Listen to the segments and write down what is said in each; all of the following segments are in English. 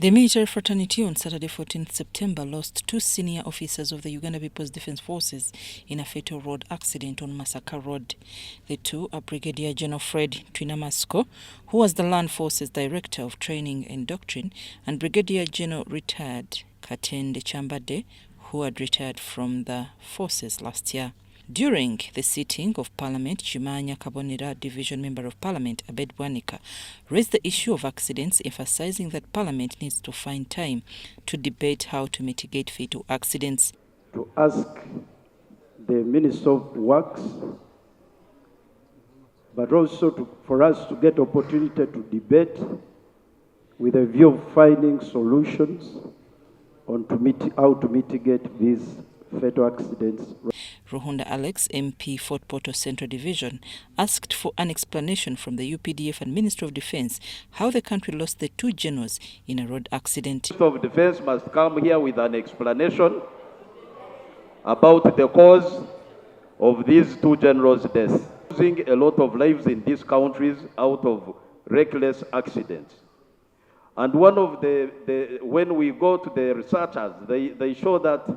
The military fraternity on Saturday 14th September lost two senior officers of the Uganda People's Defence Forces in a fatal road accident on Masaka Road. The two are Brigadier General Fred Byamukama, who was the Land Forces Director of Training and Doctrine, and Brigadier General retired Katende Chambade, who had retired from the forces last year. During the sitting of Parliament, Jumanya Kabonera Division Member of Parliament Abed Bwanika raised the issue of accidents, emphasizing that Parliament needs to find time to debate how to mitigate fatal accidents. To ask the Minister of Works, but also for us to get opportunity to debate with a view of finding solutions on how to mitigate these fatal accidents. Ruhunda Alex, MP Fort Portal Central Division, asked for an explanation from the Updf and Ministry of Defence how the country lost the two generals in a road accident. The Ministry of Defence must come here with an explanation about the cause of these two generals' deaths. Losing a lot of lives in these countries out of reckless accidents. And one of when we go to the researchers, they show that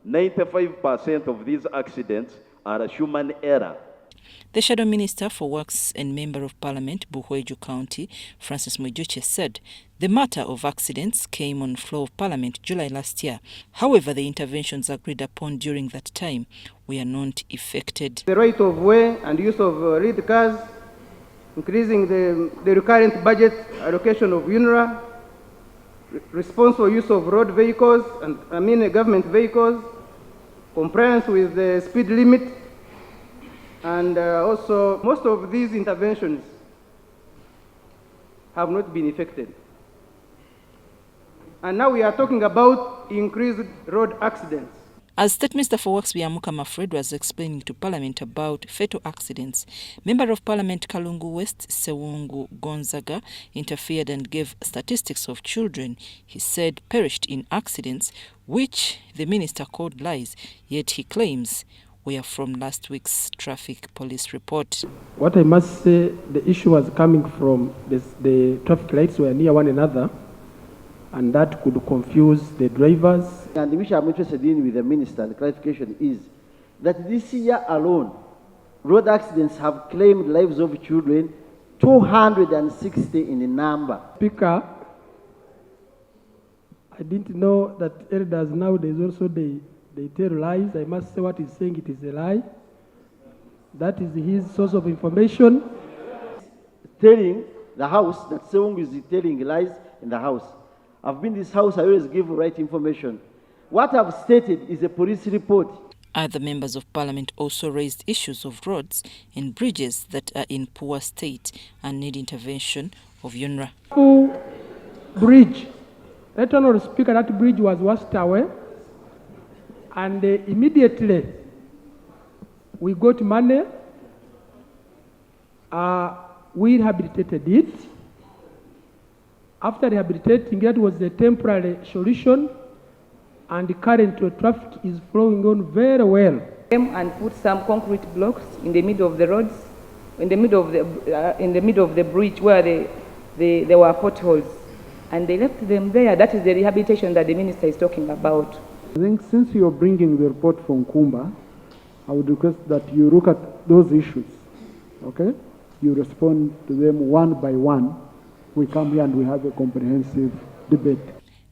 95% of these accidents are a human error. The Shadow Minister for Works and Member of Parliament, Buhweju County, Francis Mujuche, said the matter of accidents came on floor of Parliament July last year. However, the interventions agreed upon during that time were not effected. The right of way and use of lead cars, increasing the recurrent budget allocation of UNRWA, responsible use of road vehicles and government vehicles, compliance with the speed limit, and also most of these interventions have not been effected. And now we are talking about increased road accidents. As State Minister for Works Byamukama Fred was explaining to Parliament about fatal accidents, Member of Parliament Kalungu West Sewungu Gonzaga interfered and gave statistics of children he said perished in accidents, which the minister called lies, yet he claims were from last week's traffic police report. What I must say, the issue was coming from the traffic lights were near one another, and that could confuse the drivers. And which I'm interested in with the minister, the clarification is that this year alone, road accidents have claimed lives of children, 260 in the number. Speaker, I didn't know that elders nowadays also they tell lies. I must say what he's saying, it is a lie. That is his source of information. Telling the house that Sewung is telling lies in the house. I've been in this house, I always give right information. What I've stated is a police report. Other members of Parliament also raised issues of roads and bridges that are in poor state and need intervention of UNRWA. Bridge. Let Honourable Speaker, that bridge was washed away, and immediately we got money, we rehabilitated it. After rehabilitating, that was the temporary solution, and the current traffic is flowing on very well. And put some concrete blocks in the middle of the roads, in the middle of the bridge where there were potholes, and they left them there. That is the rehabilitation that the minister is talking about. I think since you are bringing the report from Kumba, I would request that you look at those issues, okay? You respond to them one by one. We come here and we have a comprehensive debate.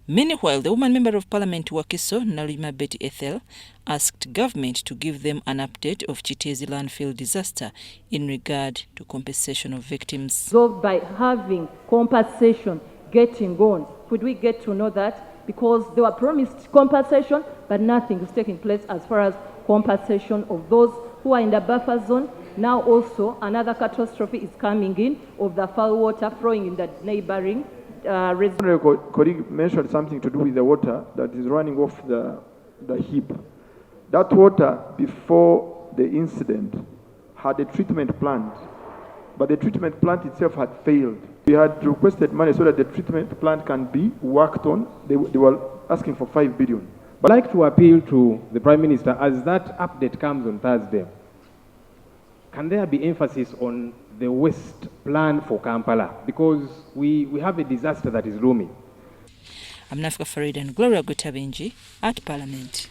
Meanwhile, the woman member of Parliament Wakiso, Nalima Betty Ethel, asked government to give them an update of Chitezi Landfill disaster in regard to compensation of victims. So by having compensation getting on, could we get to know that? Because they were promised compensation, but nothing is taking place as far as compensation of those who are in the buffer zone. Now also another catastrophe is coming in of the foul water flowing in the neighboring reservoir. Colleague mentioned something to do with the water that is running off the heap. That water before the incident had a treatment plant, but the treatment plant itself had failed. We had requested money so that the treatment plant can be worked on. They were asking for 5 billion. But I'd like to appeal to the Prime Minister as that update comes on Thursday. Can there be emphasis on the waste plan for Kampala? Because we have a disaster that is looming. I'm Nafka Farid and Gloria Gutabinji at Parliament.